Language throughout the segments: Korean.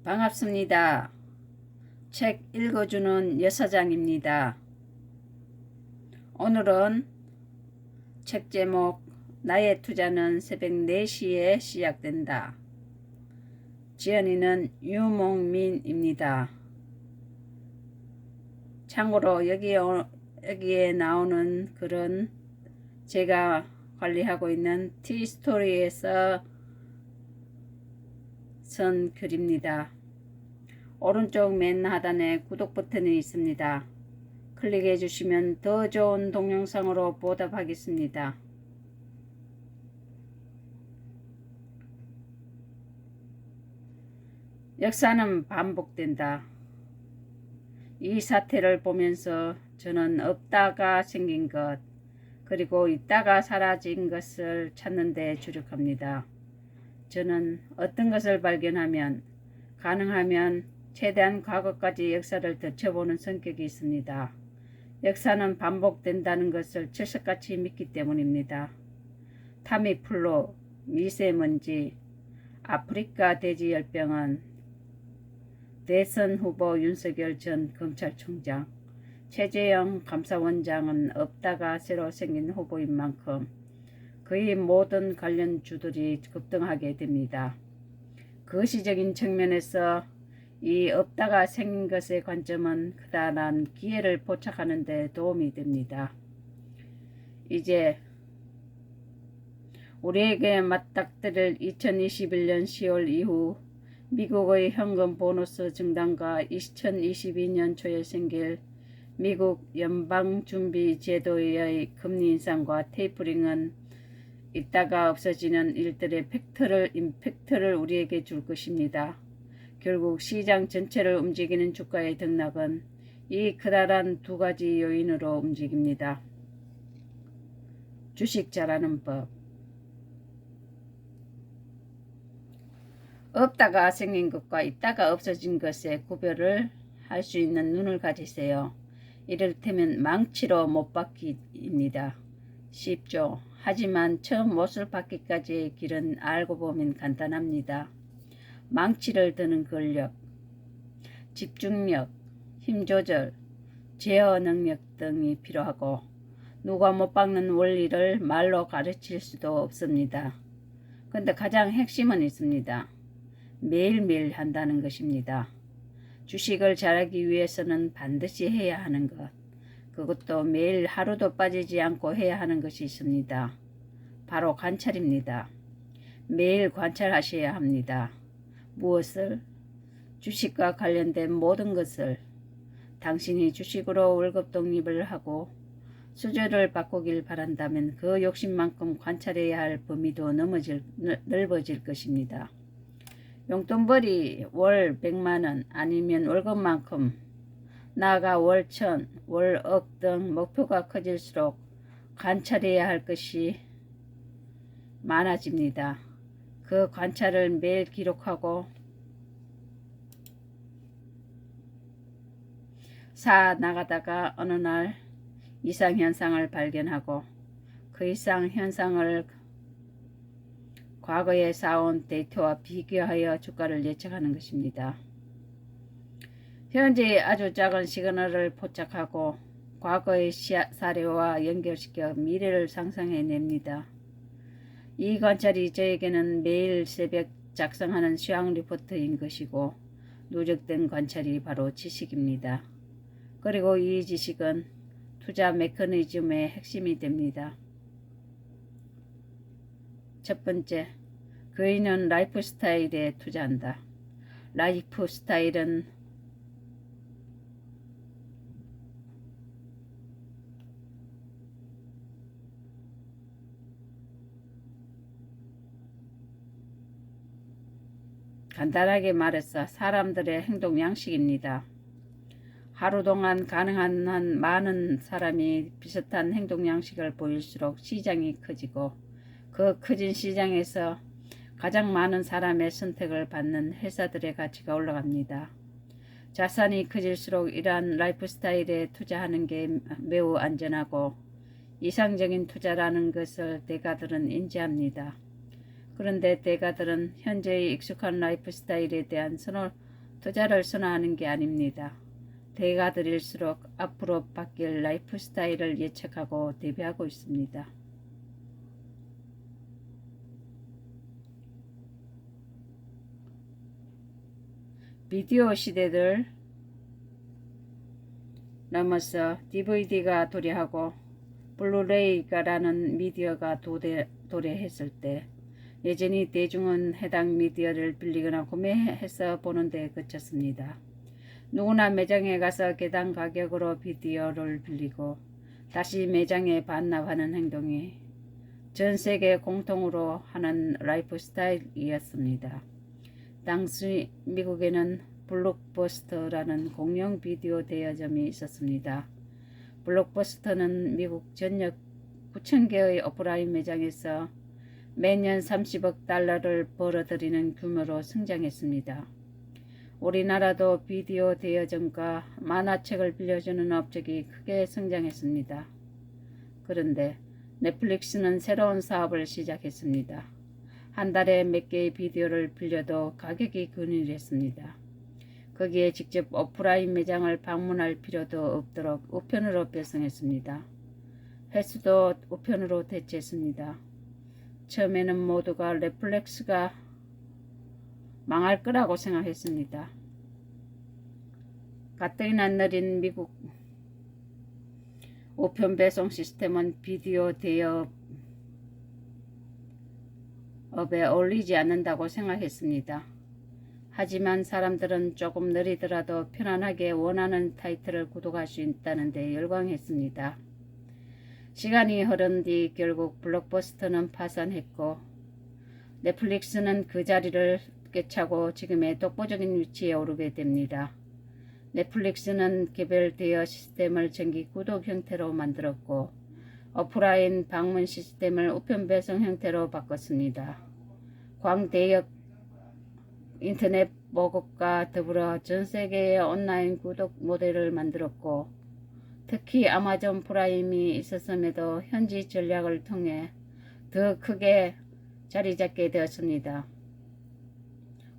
반갑습니다. 책 읽어주는 여사장입니다. 오늘은 책 제목 나의 투자는 새벽 4시에 시작된다. 지연이는 유목민입니다. 참고로 여기에 나오는 글은 제가 관리하고 있는 티스토리에서 선 글입니다. 오른쪽 맨 하단에 구독 버튼이 있습니다. 클릭해 주시면 더 좋은 동영상으로 보답하겠습니다. 역사는 반복된다. 이 사태를 보면서 저는 없다가 생긴 것, 그리고 있다가 사라진 것을 찾는 데 주력합니다. 저는 어떤 것을 발견하면 가능하면 최대한 과거까지 역사를 덧쳐보는 성격이 있습니다. 역사는 반복된다는 것을 철석같이 믿기 때문입니다. 타미플루, 미세먼지, 아프리카 돼지열병은 대선 후보 윤석열 전 검찰총장, 최재형 감사원장은 없다가 새로 생긴 후보인 만큼 거의 모든 관련주들이 급등하게 됩니다. 거시적인 측면에서 이 없다가 생긴 것의 관점은 커다란 기회를 포착하는 데 도움이 됩니다. 이제 우리에게 맞닥뜨릴 2021년 10월 이후 미국의 현금 보너스 증단과 2022년 초에 생길 미국 연방준비제도의 금리 인상과 테이퍼링은 있다가 없어지는 일들의 임팩트를 우리에게 줄 것입니다. 결국 시장 전체를 움직이는 주가의 등락은 이 커다란 두 가지 요인으로 움직입니다. 주식 잘하는 법. 없다가 생긴 것과 있다가 없어진 것의 구별을 할 수 있는 눈을 가지세요. 이를테면 망치로 못 박기입니다. 쉽죠. 하지만 처음 못을 받기까지의 길은 알고 보면 간단합니다. 망치를 드는 근력, 집중력, 힘조절, 제어 능력 등이 필요하고 누가 못 박는 원리를 말로 가르칠 수도 없습니다. 그런데 가장 핵심은 있습니다. 매일매일 한다는 것입니다. 주식을 잘하기 위해서는 반드시 해야 하는 것. 그것도 매일 하루도 빠지지 않고 해야 하는 것이 있습니다. 바로 관찰입니다. 매일 관찰하셔야 합니다. 무엇을? 주식과 관련된 모든 것을. 당신이 주식으로 월급 독립을 하고 수주를 바꾸길 바란다면 그 욕심만큼 관찰해야 할 범위도 넓어질 것입니다. 용돈벌이 월 100만원 아니면 월급만큼, 나아가 월 1000, 월 억 등 목표가 커질수록 관찰해야 할 것이 많아집니다. 그 관찰을 매일 기록하고 나가다가 어느 날 이상현상을 발견하고 그 이상현상을 과거에 쌓아온 데이터와 비교하여 주가를 예측하는 것입니다. 현재의 아주 작은 시그널을 포착하고 과거의 사례와 연결시켜 미래를 상상해냅니다. 이 관찰이 저에게는 매일 새벽 작성하는 시황 리포트인 것이고 누적된 관찰이 바로 지식입니다. 그리고 이 지식은 투자 메커니즘의 핵심이 됩니다. 첫 번째, 그이는 라이프 스타일에 투자한다. 라이프 스타일은 간단하게 말해서 사람들의 행동 양식입니다. 하루 동안 가능한 한 많은 사람이 비슷한 행동 양식을 보일수록 시장이 커지고 그 커진 시장에서 가장 많은 사람의 선택을 받는 회사들의 가치가 올라갑니다. 자산이 커질수록 이러한 라이프 스타일에 투자하는 게 매우 안전하고 이상적인 투자라는 것을 대가들은 인지합니다. 그런데 대가들은 현재의 익숙한 라이프 스타일에 대한 투자를 선호하는 게 아닙니다. 대가 들일수록 앞으로 바뀔 라이프 스타일을 예측하고 대비하고 있습니다. 비디오 시대를 넘어서 DVD가 도래하고 블루레이가라는 미디어가 도래했을 때 여전히 대중은 해당 미디어를 빌리거나 구매해서 보는 데 그쳤습니다. 누구나 매장에 가서 계단 가격으로 비디오를 빌리고 다시 매장에 반납하는 행동이 전 세계 공통으로 하는 라이프 스타일이었습니다. 당시 미국에는 블록버스터라는 공영 비디오 대여점이 있었습니다. 블록버스터는 미국 전역 9,000개의 오프라인 매장에서 매년 30억 달러를 벌어들이는 규모로 성장했습니다. 우리나라도 비디오 대여점과 만화책을 빌려주는 업적이 크게 성장했습니다. 그런데 넷플릭스는 새로운 사업을 시작했습니다. 한 달에 몇 개의 비디오를 빌려도 가격이 균일했습니다. 거기에 직접 오프라인 매장을 방문할 필요도 없도록 우편으로 배송했습니다. 횟수도 우편으로 대체했습니다. 처음에는 모두가 넷플릭스가 망할 거라고 생각했습니다. 가뜩이나 느린 미국 우편 배송 시스템은 비디오 대여업에 어울리지 않는다고 생각했습니다. 하지만 사람들은 조금 느리더라도 편안하게 원하는 타이틀을 구독할 수 있다는 데 열광했습니다. 시간이 흐른 뒤 결국 블록버스터는 파산했고 넷플릭스는 그 자리를 꿰차고 지금의 독보적인 위치에 오르게 됩니다. 넷플릭스는 개별 대여 시스템을 정기 구독 형태로 만들었고 오프라인 방문 시스템을 우편 배송 형태로 바꿨습니다. 광대역 인터넷 보급과 더불어 전 세계의 온라인 구독 모델을 만들었고 특히 아마존 프라임이 있었음에도 현지 전략을 통해 더 크게 자리 잡게 되었습니다.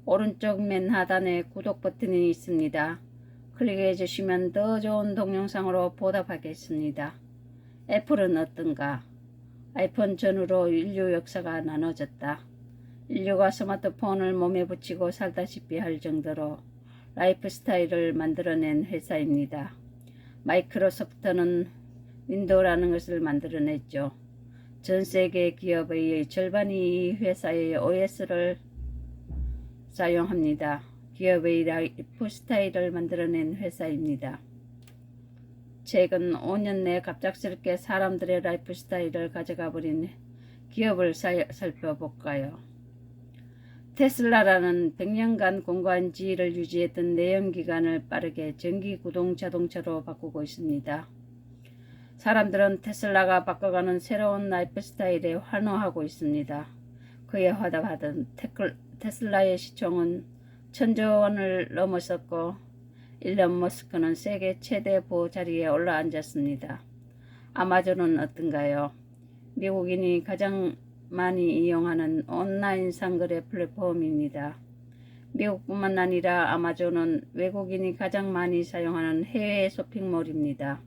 오른쪽 맨 하단에 구독 버튼이 있습니다. 클릭해 주시면 더 좋은 동영상으로 보답하겠습니다. 애플은 어떤가? 아이폰 전후로 인류 역사가 나눠졌다. 인류가 스마트폰을 몸에 붙이고 살다시피 할 정도로 라이프 스타일을 만들어낸 회사입니다. 마이크로소프트는 윈도우라는 것을 만들어냈죠. 전 세계 기업의 절반이 이 회사의 OS를 사용합니다. 기업의 라이프 스타일을 만들어낸 회사입니다. 최근 5년 내 갑작스럽게 사람들의 라이프 스타일을 가져가 버린 기업을 살펴볼까요? 테슬라라는 100년간 공고한 지위를 유지했던 내연기관을 빠르게 전기구동 자동차로 바꾸고 있습니다. 사람들은 테슬라가 바꿔가는 새로운 라이프 스타일에 환호하고 있습니다. 그에 화답하던 테슬라의 시총은 1,000조 원을 넘어섰고 일론 머스크는 세계 최대 부호 자리에 올라앉았습니다. 아마존은 어떤가요? 미국인이 가장 많이 이용하는 온라인 상거래 플랫폼입니다. 미국뿐만 아니라 아마존은 외국인이 가장 많이 사용하는 해외 쇼핑몰입니다.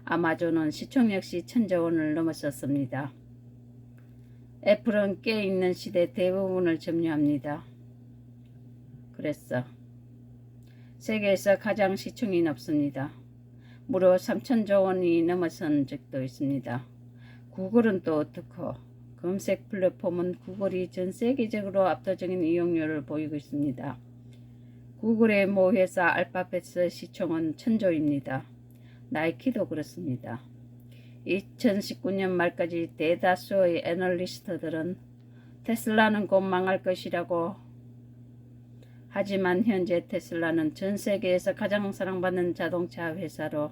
아마존은 시총 역시 1,000조 원을 넘어섰습니다. 애플은 깨있는 시대 대부분을 점유합니다. 그랬어. 세계에서 가장 시총이 높습니다. 무려 3,000조 원이 넘어선 적도 있습니다. 구글은 또 어떻고? 검색 플랫폼은 구글이 전 세계적으로 압도적인 이용률을 보이고 있습니다. 구글의 모 회사 알파벳의 시총은 1,000조입니다. 나이키도 그렇습니다. 2019년 말까지 대다수의 애널리스트들은 테슬라는 곧 망할 것이라고 하지만 현재 테슬라는 전 세계에서 가장 사랑받는 자동차 회사로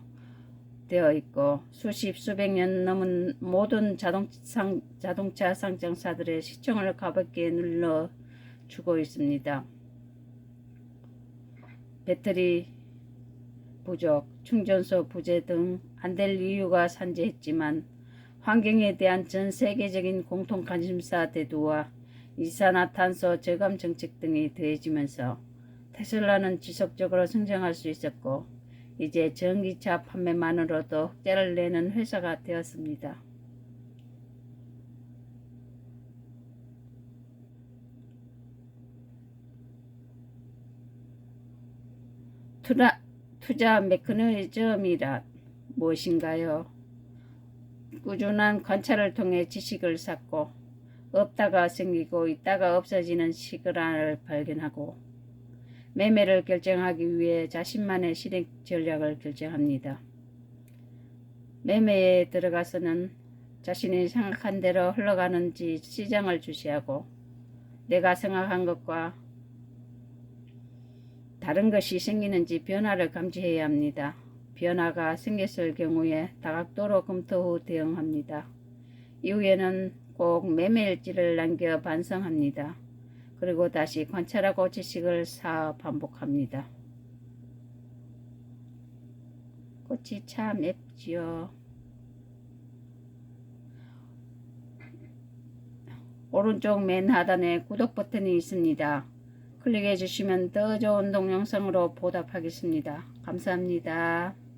되어 있고 수백 년 넘은 모든 자동차 상장사들의 시총을 가볍게 눌러주고 있습니다. 배터리 부족, 충전소 부재 등 안 될 이유가 산재했지만 환경에 대한 전 세계적인 공통 관심사 대두와 이산화탄소 저감 정책 등이 더해지면서 테슬라는 지속적으로 성장할 수 있었고 이제 전기차 판매만으로도 흑자를 내는 회사가 되었습니다. 투자 메커니즘이란 무엇인가요? 꾸준한 관찰을 통해 지식을 쌓고 없다가 생기고 있다가 없어지는 시그널을 발견하고 매매를 결정하기 위해 자신만의 실행 전략을 결정합니다. 매매에 들어가서는 자신이 생각한 대로 흘러가는지 시장을 주시하고 내가 생각한 것과 다른 것이 생기는지 변화를 감지해야 합니다. 변화가 생겼을 경우에 다각도로 검토 후 대응합니다. 이후에는 꼭 매매일지를 남겨 반성합니다. 그리고 다시 관찰하고 지식을 쌓아 반복합니다. 꽃이 참 맵지요. 오른쪽 맨 하단에 구독 버튼이 있습니다. 클릭해 주시면 더 좋은 동영상으로 보답하겠습니다. 감사합니다.